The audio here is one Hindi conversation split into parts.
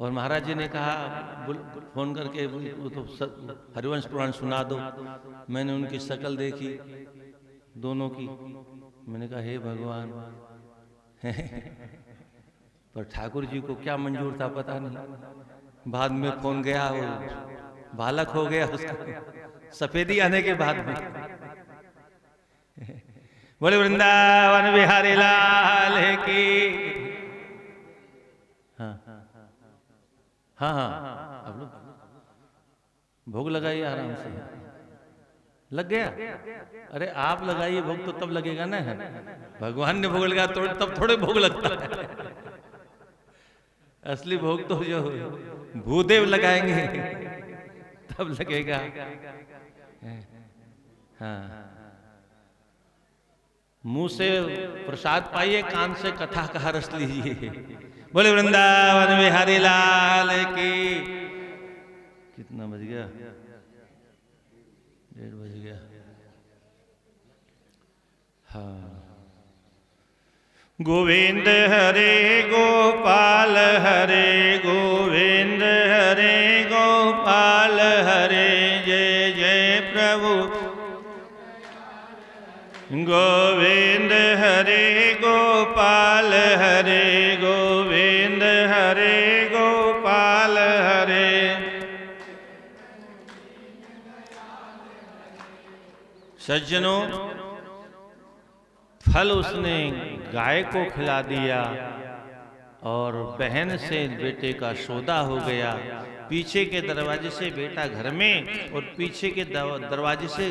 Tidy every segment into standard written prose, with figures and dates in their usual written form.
और महाराज जी ने कहा फोन करके वो तो हरिवंश पुराण सुना दो। मैंने उनकी शक्ल देखी दोनों की, मैंने कहा हे भगवान। पर ठाकुर जी को क्या मंजूर था पता नहीं। बाद में फोन गया, वो बालक हो गया उसका, सफेदी आने के बाद में। बोले वृंदावन बिहारी लाल की। हाँ हाँ हाँ, अब लोग भोग लगाइए आराम से। लग गया? अरे आप लगाइए भोग तो तब लगेगा ना। भगवान ने भोग लगाया तो तब थोड़े भोग लगता है। असली भोग तो जो भूदेव लगाएंगे तब लगेगा। हाँ, मुंह से प्रसाद पाइए, कान से कथा कहा रस लीजिए। बोले वृंदावन बिहारी लाल की। कितना बज गया? 1:30 बज गया। हाँ। गोविंद हरे गोपाल हरे गोविंद हरे गोपाल हरे जय जय प्रभु। गोविंद हरे गोपाल हरे गोविंद हरे गोपाल हरे। सज्जनों, फल उसने गाय को खिला दिया और बहन से बेटे का सौदा हो गया। पीछे के दरवाजे से बेटा घर में और पीछे के दरवाजे से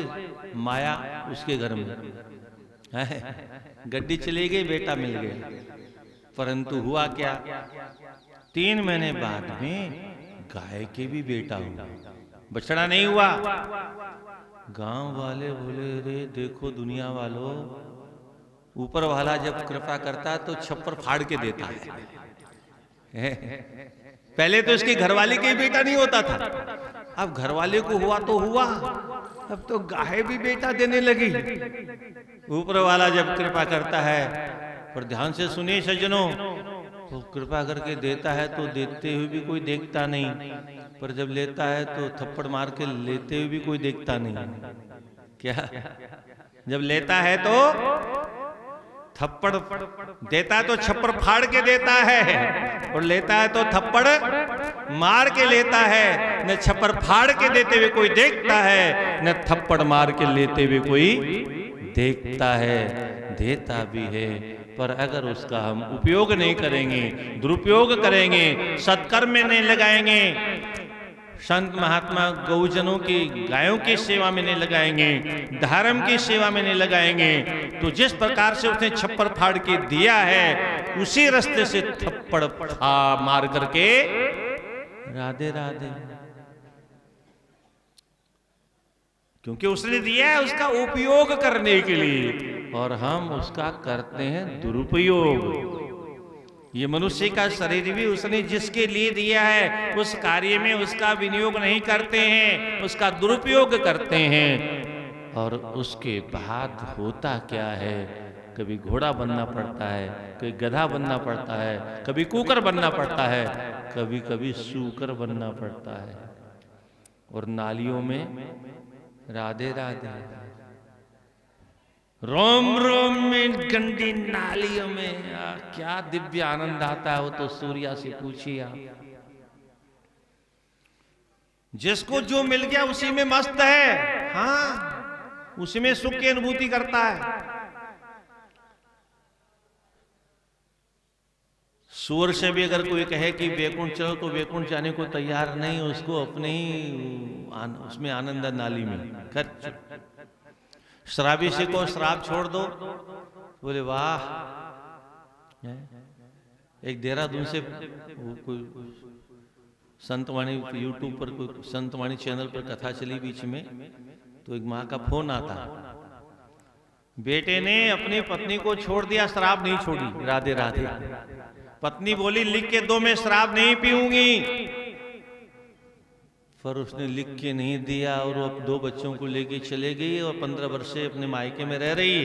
माया उसके घर में। गड्डी चली गई, बेटा मिल गया। परंतु हुआ क्या? 3 महीने बाद में गाय के भी बेटा हुआ, बछड़ा नहीं हुआ। गांव वाले बोले रे देखो दुनिया वालों, ऊपर वाला जब कृपा करता है तो छप्पर फाड़ के देता है। पहले तो इसकी घरवाली का ही बेटा नहीं होता था, अब घरवाले को हुआ तो हुआ, अब तो गाय भी बेटा देने लगी। ऊपर वाला जब कृपा करता है, पर ध्यान से सुनिए सज्जनों, तो कृपा करके देता है तो देते हुए भी कोई देखता नहीं, पर जब लेता है तो थप्पड़ मार के लेते हुए भी कोई देखता नहीं। क्या? जब लेता है तो थप्पड़ देता है तो छप्पर फाड़ के देता है, और लेता है तो थप्पड़ मार के लेता है। न छप्पर फाड़ के देते हुए कोई देखता है, न थप्पड़ मार के लेते हुए कोई देखता है। देता भी है, पर अगर उसका हम उपयोग नहीं करेंगे, दुरुपयोग करेंगे, सत्कर्म में नहीं लगाएंगे, संत महात्मा गौजनों की गायों की सेवा में नहीं लगाएंगे, धर्म की सेवा में नहीं लगाएंगे, तो जिस प्रकार से उसने छप्पर फाड़ के दिया है, उसी रास्ते से थप्पड़ मार करके राधे राधे। क्योंकि उसने दिया है उसका उपयोग करने के लिए, और हम उसका करते हैं दुरुपयोग। ये मनुष्य का शरीर भी उसने जिसके लिए दिया है, उस कार्य में उसका विनियोग नहीं करते हैं, उसका दुरुपयोग करते हैं। और उसके बाद होता क्या है? कभी घोड़ा बनना पड़ता है, कभी गधा बनना पड़ता है, कभी कुकर बनना पड़ता है, कभी कभी सूकर बनना पड़ता है। और नालियों में राधे राधे, रोम रोम में गंदी नालियों में क्या दिव्य आनंद आता है, वो तो सूर्या से पूछिए आप। जिसको जो मिल गया उसी में मस्त है, हाँ, उसी में सुख की अनुभूति करता है। सूर से भी अगर कोई कहे कि वैकुंठ चलो, तो वैकुंठ जाने को तैयार नहीं, उसको अपने ही उसमें आनंद नाली में कर। शराबी से को शराब छोड़ दो, बोले वाह। एक देहरादून से कोई संतवाणी यूट्यूब पर, कोई संतवाणी चैनल पर कथा चली बीच में, तो एक माँ का फोन आता, बेटे ने अपनी पत्नी को छोड़ दिया, शराब नहीं छोड़ी, राधे राधे। पत्नी बोली लिख के दो, मैं शराब नहीं पीऊंगी, पर उसने लिख के नहीं दिया, और वो 2 बच्चों को लेके चले गई और 15 वर्ष से अपने मायके में रह रही है।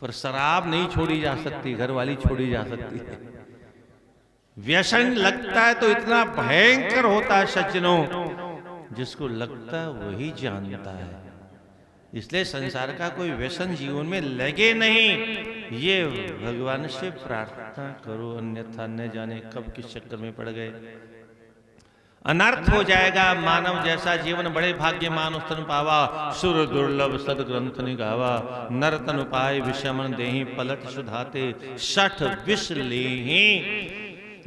पर शराब नहीं छोड़ी जा सकती, घर वाली छोड़ी जा सकती है। व्यसन लगता है तो इतना भयंकर होता है सज्जनों, जिसको लगता है वही जानता है। इसलिए संसार का कोई व्यसन जीवन में लगे नहीं, ये भगवान से प्रार्थना करो, अन्यथा न जाने कब किस चक्कर में पड़ गए। अनर्थ हो जाएगा। मानव जैसा जीवन बड़े भाग्यमान उस्तन पावा, सुर दुर्लभ सदग्रंथ निगावा, नरतन उपाय विषमन देहि, पलट सुधाते सठ विष लेहि।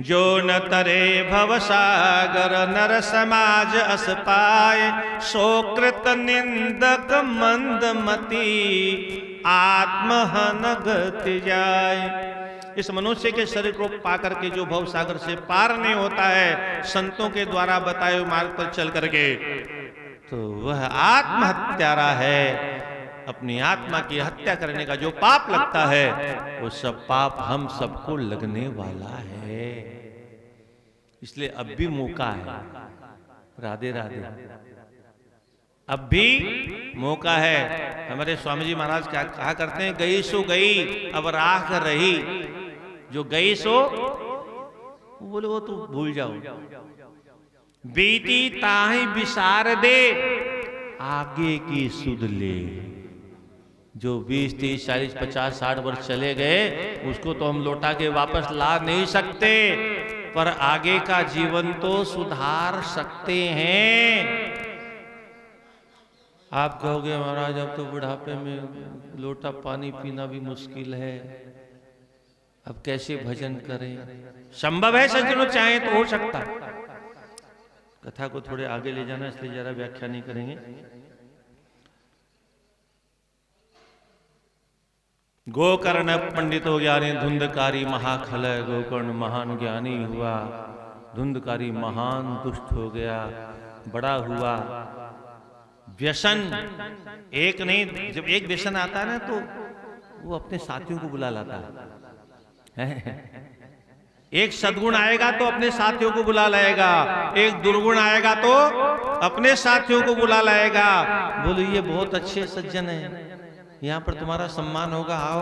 जो न तरे भव सागर, नर समाज अस पाए, सोकृत निंदक मंद मति, आत्महन गति जाए। इस मनुष्य के शरीर को पाकर के जो भव सागर से पार नहीं होता है, संतों के द्वारा बताए हुए मार्ग पर चल करके, तो वह आत्महत्यारा है। अपनी आत्मा की हत्या करने का जो पाप लगता है, वो सब पाप हम सबको लगने वाला है। इसलिए अब भी मौका है। राधे राधे। अब भी मौका है। हमारे स्वामी जी महाराज क्या कहा करते हैं, गई सो गई अब राख रही। जो गई सो बोले वो तो भूल जाओ, बीती ताही विसार दे, आगे की सुध ले। जो 20, 30, 40, 50, 60 वर्ष चले गए, उसको तो हम लौटा के वापस ला नहीं सकते, पर आगे का जीवन तो सुधार सकते हैं। आप कहोगे महाराज अब तो बुढ़ापे में लोटा पानी पीना भी मुश्किल है, अब कैसे भजन करें? संभव है सज्जनों, चाहे तो हो सकता। कथा को थोड़े आगे ले जाना, इसलिए जरा व्याख्या नहीं करेंगे। गोकर्ण पंडितो ज्ञानी धुंधकारी महाखल, गोकर्ण महान ज्ञानी हुआ, धुंधकारी महान दुष्ट हो गया, बड़ा हुआ। व्यसन एक नहीं, जब एक व्यसन आता है ना तो वो अपने साथियों को बुला लाता है। एक सद्गुण आएगा तो अपने साथियों को बुला लाएगा, एक दुर्गुण आएगा तो अपने साथियों को बुला लाएगा। बोलो ये बहुत अच्छे सज्जन है, यहां पर तुम्हारा सम्मान होगा, आओ।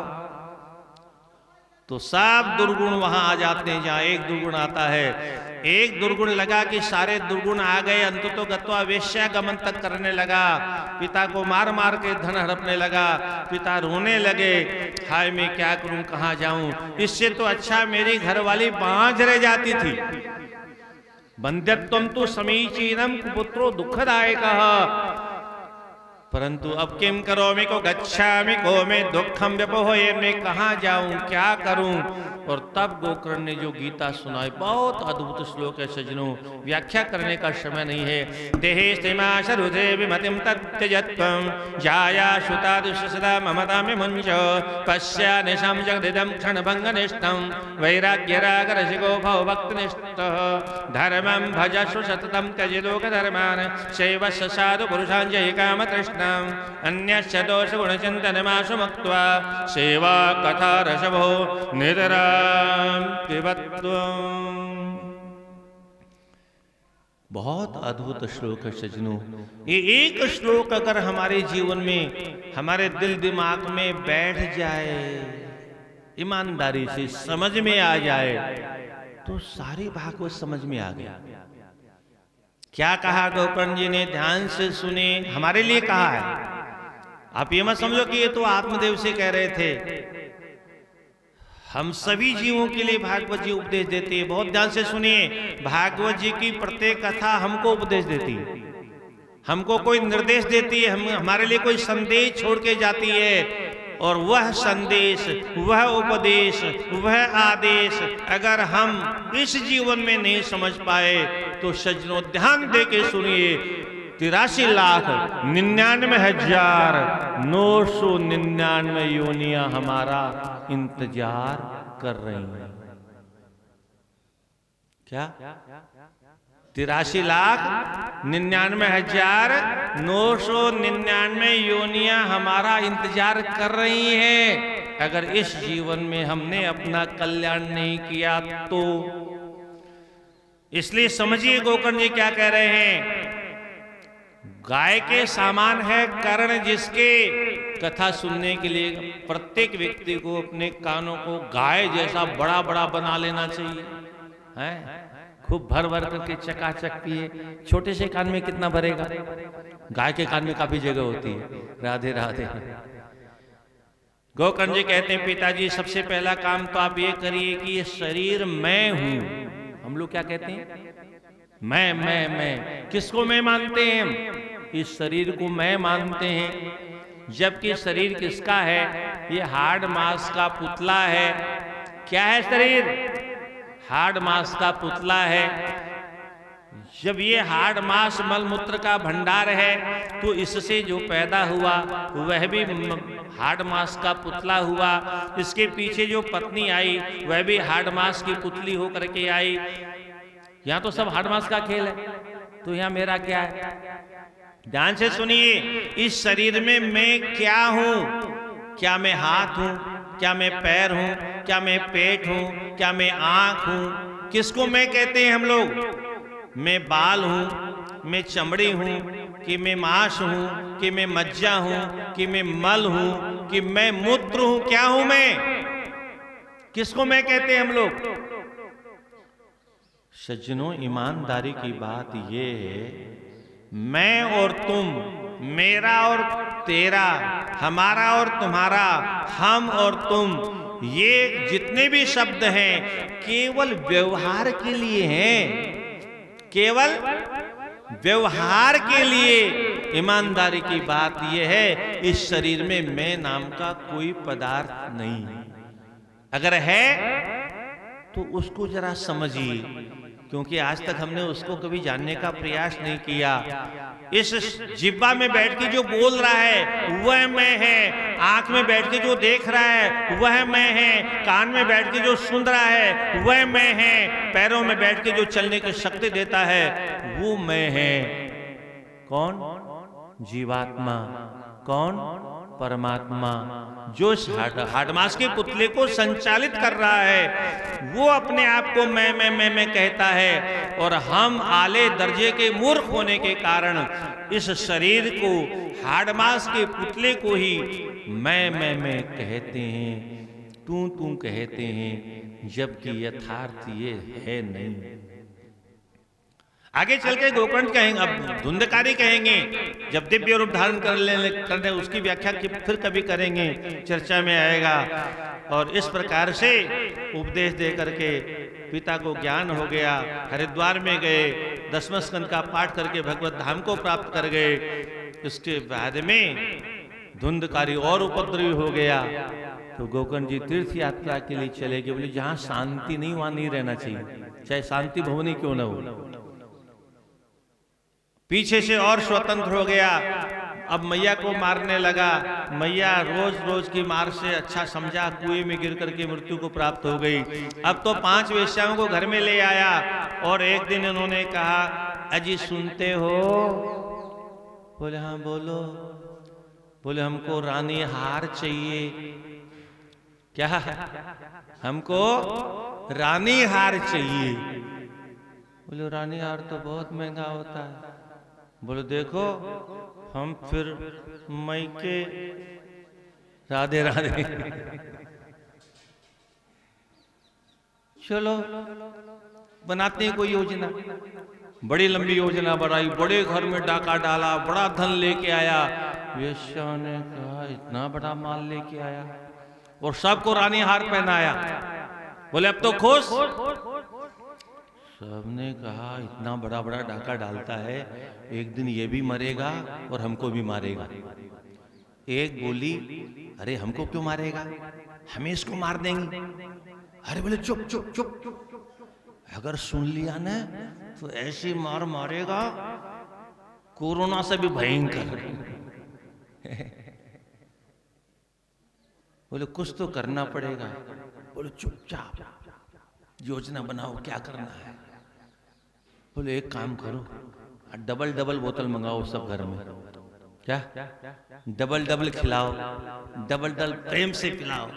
तो सब दुर्गुण वहां आ जाते हैं। जहां एक दुर्गुण आता है, एक दुर्गुण लगा कि सारे दुर्गुण आ गए, अंततो गत्वा वेश्यागमन तक करने लगा, पिता को मार मार के धन हड़पने लगा, पिता रोने लगे, हाय मैं क्या करूं, कहां जाऊं, इससे तो अच्छा मेरी घरवाली बांझ रह जाती थी। बंध्यत्वं तु समीचीनम पुत्रो दुखदायकः, परंतु अब किम करोमि को गच्छामि को मैं दुखम व्यपोहे, मैं कहाँ जाऊं, क्या करूं। और तब गोकर्ण ने जो गीता सुनाई, बहुत अद्भुत श्लोक है सज्जनों, व्याख्या करने का समय नहीं है। देहे स्थिमाश रुधे विमतिम तत्यजत्वं, जाया श्रुता दुष्सदा ममता में मुंज, पश्या निशम जगदिदं क्षणभंगनिष्ठं, वैराग्यराग रसिको भव भक्तनिष्ठः, धर्मं भजस्व सततं त्यज लोकधर्मान्, शैवस्य साधु पुरुषान् जहि कामतृष्णाम्, अन्यश्च दोष गुणचिन्तनमाशु मुक्त्वा, सेवा कथा रसभो नितरां पिबत्वम्। बहुत अद्भुत श्लोक है सज्जनों। ये एक श्लोक अगर हमारे जीवन में, हमारे दिल दिमाग में बैठ जाए, ईमानदारी से समझ में आ जाए, तो सारी भागवत समझ में आ गया। क्या कहा गोकर्ण जी ने, ध्यान से सुने, हमारे लिए कहा है। आप ये मत समझो कि ये तो आत्मदेव से कह रहे थे, हम सभी जीवों के लिए भागवत जी उपदेश देते हैं। बहुत ध्यान से सुनिए, भागवत जी की प्रत्येक कथा हमको उपदेश देती है, हमको कोई निर्देश देती है, हमारे लिए कोई संदेश छोड़ के जाती है। और वह संदेश, वह उपदेश, वह आदेश अगर हम इस जीवन में नहीं समझ पाए, तो सज्जनों ध्यान दे के सुनिए, 83,99,999 योनियां हमारा इंतजार कर रही हैं। क्या? 83,99,999 योनियां हमारा इंतजार कर रही हैं। अगर इस जीवन में हमने अपना कल्याण नहीं किया तो। इसलिए समझिए गोकर्ण जी क्या कह रहे हैं। गाय के समान है कर्ण, जिसके कथा सुनने के लिए प्रत्येक व्यक्ति को अपने कानों को गाय जैसा बड़ा बड़ा बना लेना चाहिए। हैं, खूब भर भर करके चकाचक पिए। छोटे से कान में कितना भरेगा? गाय के कान में काफी जगह होती है। राधे राधे। गोकर्ण जी कहते हैं पिताजी सबसे पहला काम तो आप ये करिए कि ये शरीर मैं हूं। हम लोग क्या कहते हैं? मैं। किसको मैं मानते हैं हम? इस शरीर को मैं मानते हैं, जबकि शरीर किसका है? ये हार्ड मांस का पुतला है। क्या है शरीर? हार्ड मांस का पुतला है। जब ये हार्ड मांस मलमूत्र का भंडार है तो इससे जो पैदा हुआ वह भी हार्ड मांस का पुतला हुआ। इसके पीछे जो पत्नी आई वह भी हार्ड मांस की पुतली होकर के आई। यहाँ तो सब हार्ड मांस का खेल है, तो यहाँ मेरा क्या है? ध्यान से सुनिए, इस शरीर में मैं क्या हूं? क्या मैं हाथ हूं? क्या मैं पैर हूं? क्या मैं पेट हूं? क्या मैं आंख हूं? किसको मैं कहते हैं हम लोग? मैं बाल हूं? मैं चमड़ी हूं? कि मैं मांस हूं? कि मैं मज्जा हूं? कि मैं मल हूं? कि मैं मूत्र हूं? क्या हूं मैं? किसको मैं कहते हैं हम लोग? सज्जनों, ईमानदारी की बात यह है, मैं और तुम, मेरा और तेरा, हमारा और तुम्हारा, हम और तुम, ये जितने भी शब्द हैं केवल व्यवहार के लिए हैं। केवल व्यवहार के लिए। ईमानदारी की बात यह है, इस शरीर में मैं नाम का कोई पदार्थ नहीं। अगर है तो उसको जरा समझिए, क्योंकि आज तक हमने उसको कभी जानने का प्रयास नहीं किया। इस जिब्बा में बैठ के जो बोल रहा है वह मैं है, आंख में बैठ के जो देख रहा है वह मैं है, कान में बैठ के जो सुन रहा है वह मैं है, पैरों में बैठ के जो चलने की शक्ति देता है वो मैं है। कौन? जीवात्मा। कौन? परमात्मा। जो हार्ड मांस के पुतले को संचालित कर रहा है वो अपने आप को मैं कहता है, और हम आले दर्जे के मूर्ख होने के कारण इस शरीर को, हार्ड मांस के पुतले को ही मैं कहते हैं, तू कहते हैं, जबकि यथार्थ ये है नहीं। आगे चल के गोकर्ण कहेंगे, अब धुंधकारी कहेंगे, जब दिव्य रूप धारण करने उसकी व्याख्या फिर कभी करेंगे, चर्चा में आएगा। और इस प्रकार से उपदेश दे करके पिता को ज्ञान हो गया। हरिद्वार में गए, 10वें स्कंद का पाठ करके भगवत धाम को प्राप्त कर गए। इसके बाद में धुंधकारी और उपद्रवी हो गया, तो गोकर्ण जी तीर्थ यात्रा के लिए चले गए। बोले जहां शांति नहीं वहां नहीं रहना चाहिए, चाहे शांति भवनी क्यों न हो। पीछे से और स्वतंत्र हो गया। अब मैया को मारने लगा। मैया रोज रोज की मार से अच्छा समझा, कुएं में गिर करके मृत्यु को प्राप्त हो गई। अब तो 5 वेश्याओं को घर में ले आया, और एक दिन इन्होंने कहा, अजी सुनते हो? बोले हाँ बोलो। बोले हमको रानी हार चाहिए। क्या? हमको रानी हार चाहिए। बोले रानी हार तो बहुत महंगा होता है। बोले देखो हम फिर मई के, राधे राधे, चलो बनाते हैं कोई योजना। बड़ी लंबी योजना बनाई, बड़े घर में डाका डाला, बड़ा धन लेके आया। वेश्या ने कहा इतना बड़ा माल लेके आया, और सबको रानी हार पहनाया। बोले अब तो खुश? सबने कहा इतना बड़ा बड़ा डाका डालता है, एक दिन ये भी मरेगा और हमको भी मारेगा। एक बोली अरे हमको क्यों मारेगा, हमें इसको मार देंगे। अरे बोले चुप चुप चुप, अगर सुन लिया ना तो ऐसी मार मारेगा कोरोना से भी भयंकर। बोले कुछ तो करना पड़ेगा। बोले चुपचाप योजना बनाओ क्या करना है। बोले एक काम करो, डबल डबल बोतल मंगाओ सब घर में। क्या? डबल डबल खिलाओ, डबल डबल प्रेम से पिलाओ।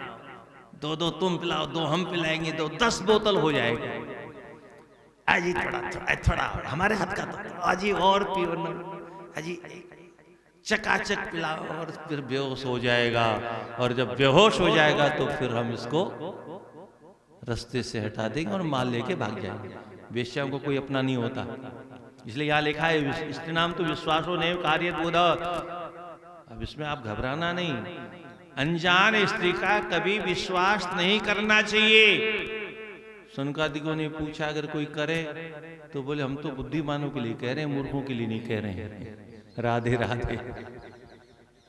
2 तुम पिलाओ, 2 हम पिलाएंगे, तो 10 बोतल हो जाएगा। अजी थोड़ा हमारे हाथ का तो अजी और पियो ना, अजी चकाचक पिलाओ, और फिर बेहोश हो जाएगा। और जब बेहोश हो जाएगा तो फिर हम इसको रास्ते से हटा देंगे और माल लेके भाग जाएंगे। वेश्याओं को कोई अपना नहीं होता, इसलिए यहाँ लिखा है इसके नाम तो विश्वासो नहीं कार्य बोध। अब इसमें आप घबराना नहीं, अनजान स्त्री का कभी विश्वास नहीं करना चाहिए। सनकादिकों ने पूछा अगर कोई करे तो बोले हम तो बुद्धिमानों के लिए कह रहे हैं, मूर्खों के लिए नहीं कह रहे हैं। राधे राधे।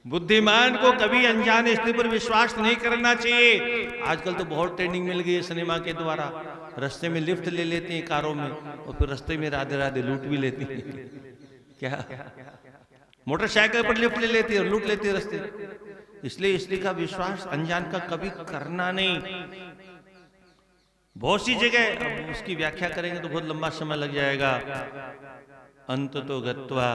बुद्धिमान को कभी अनजान स्त्री पर विश्वास नहीं करना चाहिए। आजकल तो बहुत ट्रेनिंग मिल गई है सिनेमा के द्वारा, रास्ते में लिफ्ट ले लेते हैं कारों में और फिर रास्ते में राधे राधे लूट भी लेती हैं। क्या मोटरसाइकिल पर लिफ्ट ले लेती है और लूट लेती है रास्ते। इसलिए स्त्री का विश्वास अनजान का कभी करना नहीं। बहुत सी जगह, अब उसकी व्याख्या करेंगे तो बहुत लंबा समय लग जाएगा। अंत तो गत्वा,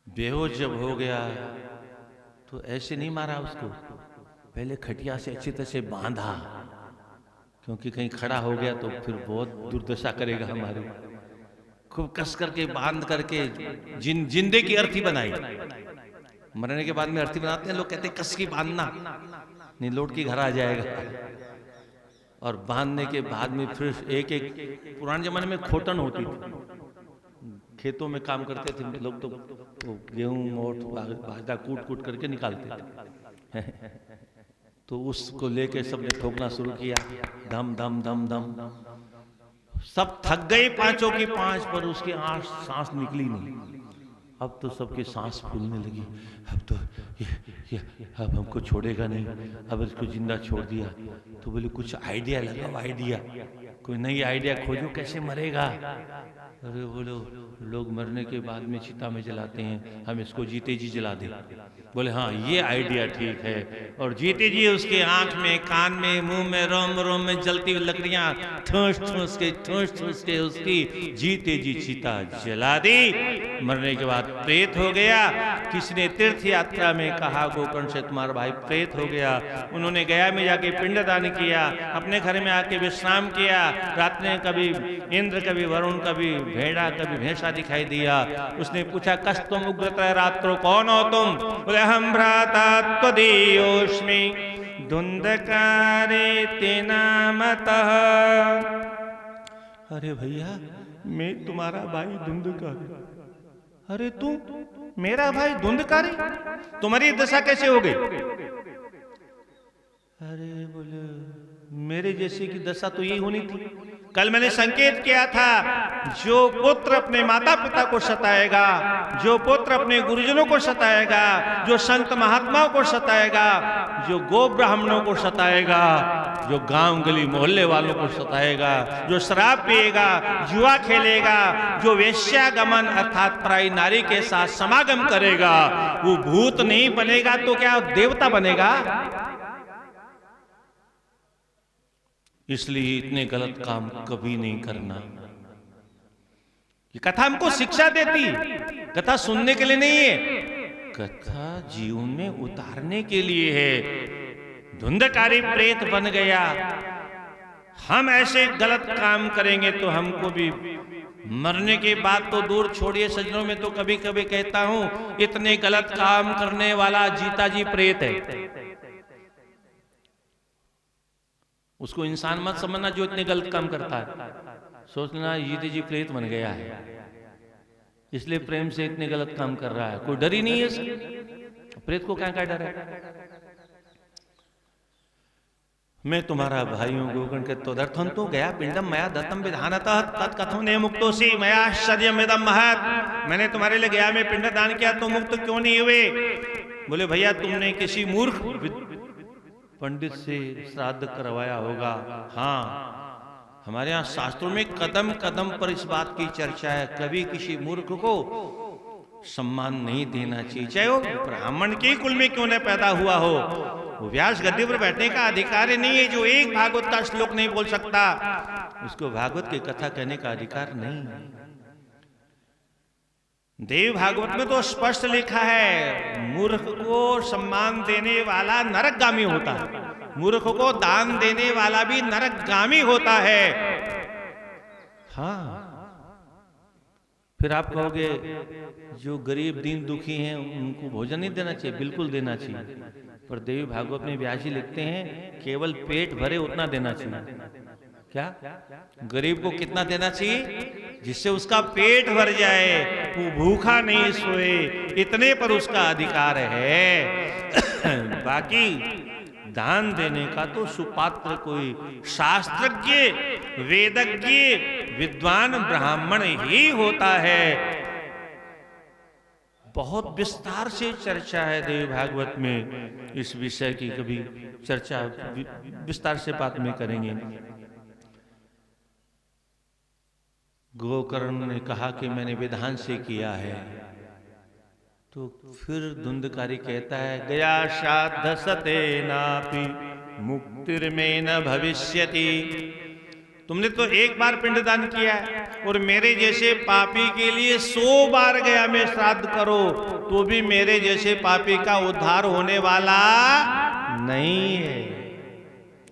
बेहोश जब हो गया तो ऐसे नहीं मारा उसको, पहले खटिया से अच्छी तरह से बांधा, क्योंकि कहीं खड़ा हो गया तो फिर बहुत दुर्दशा करेगा हमारी। खूब कस करके बांध करके जिंदे की अर्थी बनाई। मरने के बाद में अर्थी बनाते हैं लोग, कहते हैं कस की बांधना नहीं लौट के घर आ जाएगा। और बांधने के बाद में फिर एक एक, पुराने जमाने में खोटन होती थी, खेतों में काम करते थे लोग तो गेहूं और बाजरा कूट कूट करके निकालते थे। तो उसको लेके सबने ठोकना शुरू किया, धम धम धम धम। सब थक गए पांचों की पांच, पर उसकी सांस निकली नहीं। अब तो सबकी सांस फूलने लगी, अब तो ये अब हमको छोड़ेगा नहीं, अब इसको जिंदा छोड़ दिया। तो बोले कुछ आइडिया लगाओ, आइडिया कोई नई आइडिया खोजो, कैसे मरेगा। अरे बोलो लोग मरने के बाद में चिता में जलाते हैं, हम इसको जीते जी जला दें। बोले हाँ ये आइडिया ठीक है। और जीते जी उसके आंख में, कान में, मुंह में, रोम रोम में जलती हुई लकड़ियां ठूस ठूस के उसकी जीते जी चिता जला दी। मरने के बाद प्रेत हो गया। किसी ने तीर्थ यात्रा में कहा गोकर्ण से तुम्हारा भाई प्रेत हो गया। उन्होंने गया में जाके पिंडदान किया, अपने घर में आके विश्राम किया। रात में कभी इंद्र, कभी वरुण, कभी भेड़ा, कभी भैंसा दिखाई दिया। उसने पूछा कस तुम उग्रतः रात्रो, कौन हो तुम? बोले हम भ्राता त्वदीयोस्मि धुंधकारे तेना मतः। अरे भैया मैं तुम्हारा भाई धुंधकारी। अरे तू मेरा भाई धुंधकारी, तुम्हारी दशा कैसे हो गई? अरे बोले मेरे जैसे की दशा तो यही होनी थी। कल मैंने संकेत किया था, जो पुत्र अपने माता पिता को सताएगा, जो पुत्र अपने गुरुजनों को सताएगा, जो संत महात्माओं को सताएगा, जो गो ब्राह्मणों को सताएगा, जो गांव गली मोहल्ले वालों को सताएगा, जो शराब पिएगा, जुआ खेलेगा, जो वेश्यागमन अर्थात पराई नारी के साथ समागम करेगा, वो भूत नहीं बनेगा तो क्या देवता बनेगा? इसलिए इतने गलत काम कभी नहीं करना। ये कथा हमको शिक्षा देती, कथा सुनने के लिए नहीं है, कथा जीवन में उतारने के लिए है। धुंधकारी प्रेत बन गया, हम ऐसे गलत काम करेंगे तो हमको भी मरने के बाद तो दूर छोड़िए सज्जनों, में तो कभी कभी कहता हूं इतने गलत काम करने वाला जीता जी प्रेत है। उसको इंसान मत समझना जो इतने गलत काम करता है, सोचना जीते जी प्रेत बन गया है, इसलिए प्रेम से इतने गलत काम कर रहा है। कोई डर ही नहीं है सर, प्रेत को क्या क्या डर है? मैं तुम्हारा भाई हूं गोकर्ण के तोदर्थन तो गया पिंडम मया दत्तम विधानतः तत्कथो ने मुक्तोसी मया आश्चर्यमिदं महत्। मैंने तुम्हारे लिए गया में पिंड दान किया तो मुक्त क्यों नहीं हुए? बोले भैया तुमने किसी मूर्ख पंडित से श्राद्ध करवाया होगा। हाँ, हमारे यहाँ शास्त्रों में कदम कदम पर इस बात की चर्चा है, कभी किसी मूर्ख को सम्मान नहीं देना चाहिए, चाहे वो ब्राह्मण के कुल में क्यों न पैदा हुआ हो। वो व्यास गद्दी पर बैठने का अधिकार नहीं है। जो एक भागवत का श्लोक नहीं बोल सकता उसको भागवत की कथा कहने का अधिकार नहीं है। देव भागवत में तो स्पष्ट लिखा है, मूर्ख को सम्मान देने वाला नरकगामी होता है, मूर्ख को दान देने वाला भी नरकगामी होता है। हाँ, फिर आप कहोगे जो गरीब दीन दुखी हैं उनको भोजन नहीं देना चाहिए, बिल्कुल देना चाहिए। पर देवी भागवत में व्यास जी लिखते हैं केवल पेट भरे उतना देना चाहिए। क्या गरीब को कितना देना चाहिए? जिससे उसका पेट भर जाए, वो भूखा नहीं सोए, इतने पर उसका अधिकार है। बाकी दान देने का तो सुपात्र कोई शास्त्रज्ञ वेदज्ञ विद्वान ब्राह्मण ही होता है। बहुत विस्तार से चर्चा है देवी भागवत में, इस विषय की कभी चर्चा विस्तार से बाद में करेंगे। गोकर्ण ने कहा कि मैंने विधान से किया है, तो फिर धुंधकारी कहता है गया श्राद्ध सते नापि मुक्तिर्मे न भविष्यति। तुमने तो एक बार पिंडदान किया है और मेरे जैसे पापी के लिए 100 बार गया में श्राद्ध करो तो भी मेरे जैसे पापी का उद्धार होने वाला नहीं है।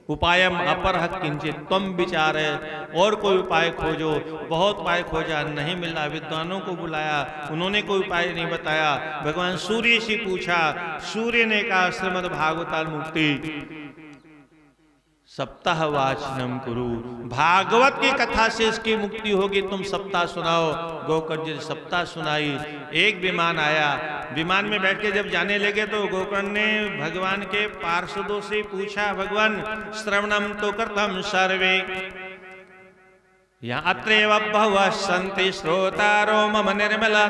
उपायम अपरह किंचित त्वम विचारे, और कोई उपाय खोजो। बहुत उपाय खोजा, नहीं मिला, विद्वानों को बुलाया, उन्होंने कोई उपाय नहीं बताया। भगवान सूर्य से पूछा, सूर्य ने कहा श्रीमद् भागवताल मुक्ति सप्ताह वाचनम कुरु, भागवत की कथा से इसकी मुक्ति होगी, तुम सप्ताह सुनाओ। गोकर्ण जी ने सप्ताह सुनाई। एक विमान आया, विमान में बैठ के जब जाने लगे तो गोकर्ण ने भगवान के पार्षदों से पूछा, भगवान श्रवणम तो कृतम सर्वे, यहाँ अत्रैव बहु सन्ति श्रोतारो मम निर्मला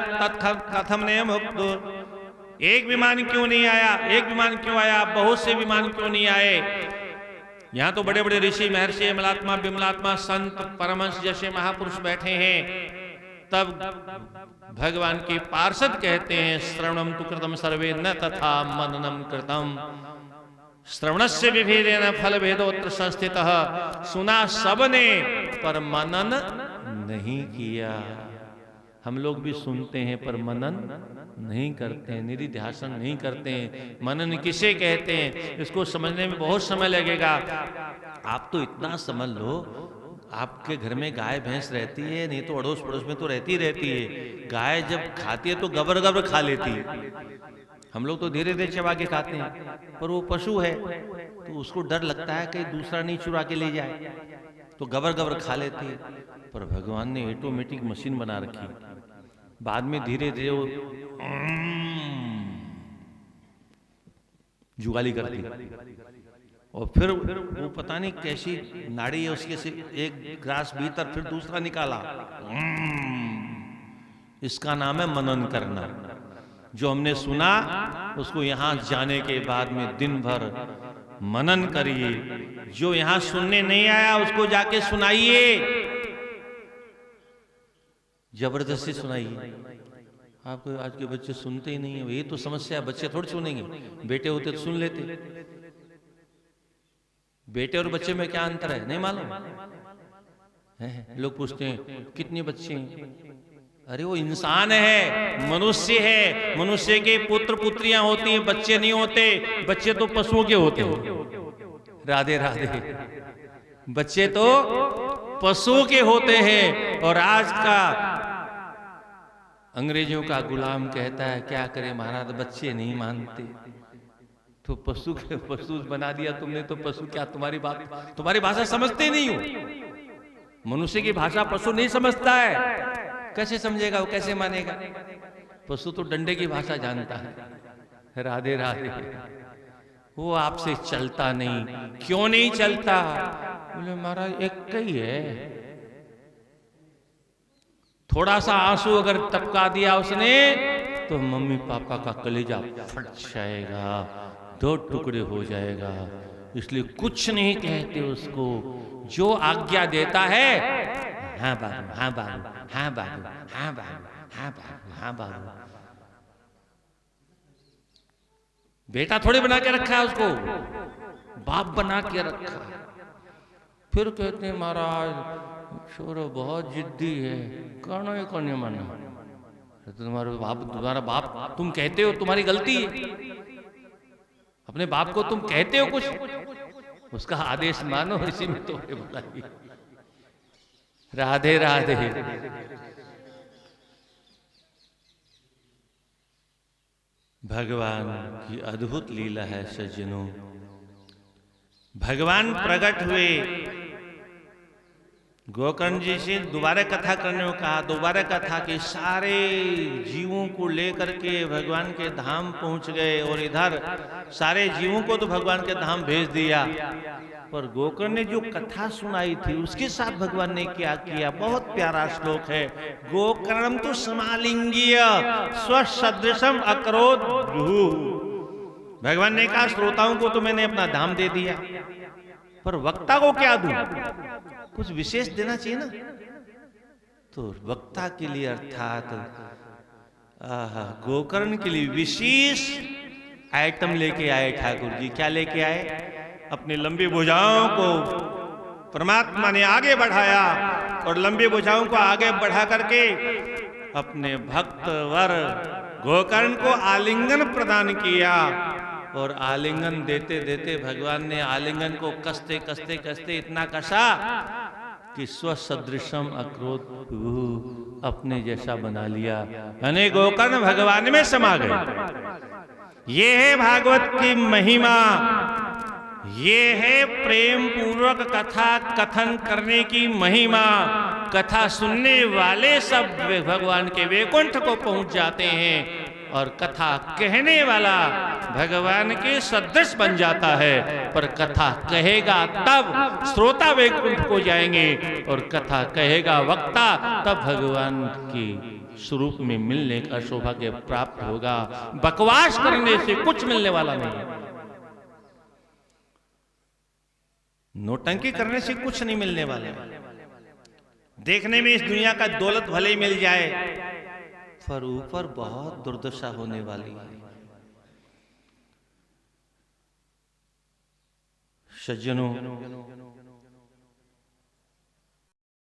कथम ने मुक्त। एक विमान क्यों नहीं आया? एक विमान क्यों आया? बहुत से विमान क्यों नहीं आए? यहाँ तो बड़े बड़े ऋषि महर्षि मलात्मा विमलात्मा संत परमहंस जैसे महापुरुष बैठे हैं। तब भगवान के पार्षद कहते हैं श्रवणम तु कृतम सर्वे न तथा मननम कृतम, श्रवणस्य विभेदेन फल भेदोत्र संस्थितः, सुना सबने पर मनन नहीं किया। हम लोग भी सुनते हैं पर मनन नहीं करते हैं, निधिध्यासन नहीं करते हैं। मनन किसे कहते हैं इसको समझने में बहुत समय लगेगा। आप तो इतना समझ लो, आपके घर में गाय भैंस रहती है, नहीं तो अड़ोस पड़ोस में तो रहती है। गाय जब खाती है तो गबर गबर खा लेती है। हम लोग तो धीरे धीरे चबा के खाते हैं, पर वो पशु है तो उसको डर लगता है कहीं दूसरा नहीं चुरा के ले जाए, तो गबर गबर खा लेती है। पर भगवान ने ऑटोमेटिक मशीन बना रखी, बाद में धीरे धीरे वो जुगाली करती, और फिर वो पता नहीं कैसी नाड़ी है उसके से एक ग्रास भीतर फिर दूसरा निकाला। इसका नाम है मनन करना। जो हमने सुना उसको यहां जाने के बाद में दिन भर मनन करिए। जो यहां सुनने नहीं आया उसको जाके सुनाइए, जबरदस्ती सुनाइए। आपको आज के बच्चे सुनते ही नहीं है, ये तो समस्या है। बच्चे थोड़ी सुनेंगे, बेटे होते तो सुन लेते। बेटे और बच्चे में क्या अंतर है नहीं मालूम है? लोग पूछते हैं कितने बच्चे हैं? अरे वो इंसान है, मनुष्य है। मनुष्य के पुत्र पुत्रियां होती हैं, बच्चे नहीं होते। बच्चे तो पशुओं के होते हैं। राधे राधे। बच्चे तो पशुओं के होते हैं। और आज का अंग्रेजों का गुलाम कहता है क्या करे महाराज, बच्चे नहीं मानते, तो पशु के पशु बना दिया तुमने। तो पशु क्या तुम्हारी बात, तुम्हारी भाषा समझते नहीं हो। मनुष्य की भाषा पशु नहीं समझता है, कैसे समझेगा वो, कैसे मानेगा? पशु तो डंडे की भाषा जानता है। राधे राधे। वो आपसे चलता नहीं। क्यों नहीं चलता? बोले महाराज एक ही है। थोड़ा सा आंसू अगर टपका दिया उसने तो मम्मी पापा का कलेजा फट जाएगा, 2 टुकड़े हो जाएगा। इसलिए कुछ नहीं कहते उसको। जो आज्ञा देता है हाँ बाबू, हाँ बाबू, हाँ बाबू, हाँ बाबू, हाँ बाबू, हाँ बाबू। बेटा थोड़ी बना के रखा है उसको, बाप बना के रखा। फिर कहते हैं महाराज छोरो बहुत जिद्दी है, करना ही करने माना। तुम्हारा बाप तुम कहते हो, तुम्हारी गलती है। अपने बाप को तुम कहते हो कुछ, उसका आदेश मानो, इसी में तो बुलाई। राधे राधे। भगवान की अद्भुत लीला है सज्जनों। भगवान प्रकट हुए, गोकर्ण जी से दोबारा कथा करने को कहा। दोबारा कथा की सारे जीवों को लेकर के भगवान के धाम पहुंच गए, और इधर सारे जीवों को तो भगवान के धाम भेज दिया, पर गोकर्ण ने जो कथा सुनाई थी उसके साथ भगवान ने क्या किया, बहुत प्यारा श्लोक है। गोकर्णम तो समालिंगीय स्वसदृशम अकरोद भू। भगवान ने कहा श्रोताओं को तो मैंने अपना धाम दे दिया, पर वक्ता को क्या दूं, कुछ विशेष देना चाहिए ना। तो वक्ता के लिए अर्थात गोकर्ण के लिए विशेष आइटम लेके आए ठाकुर जी। क्या लेके आए? अपनी लंबी भुजाओं को परमात्मा ने आगे बढ़ाया, और लंबी भुजाओं को आगे बढ़ा करके अपने भक्त वर गोकर्ण को आलिंगन प्रदान किया। और आलिंगन देते देते भगवान ने आलिंगन को कसते कसते कसते इतना कसा कि स्वसदृशम अक्रोध अपने जैसा बना लिया, यानी गोकर्ण भगवान में समा गए। ये है भागवत की महिमा, ये है प्रेम पूर्वक कथा कथन करने की महिमा। कथा सुनने वाले सब भगवान के वैकुंठ को पहुंच जाते हैं, और कथा कहने वाला भगवान के सदृश बन जाता है। पर कथा कहेगा तब श्रोता वैकुंठ को जाएंगे, और कथा कहेगा वक्ता तब भगवान की स्वरूप में मिलने का सौभाग्य प्राप्त होगा। बकवास करने से कुछ मिलने वाला नहीं है, नोटंकी करने से कुछ नहीं मिलने वाला। देखने में इस दुनिया का दौलत भले ही मिल जाए, पर ऊपर बहुत दुर्दशा होने वाली है। सज्जनों,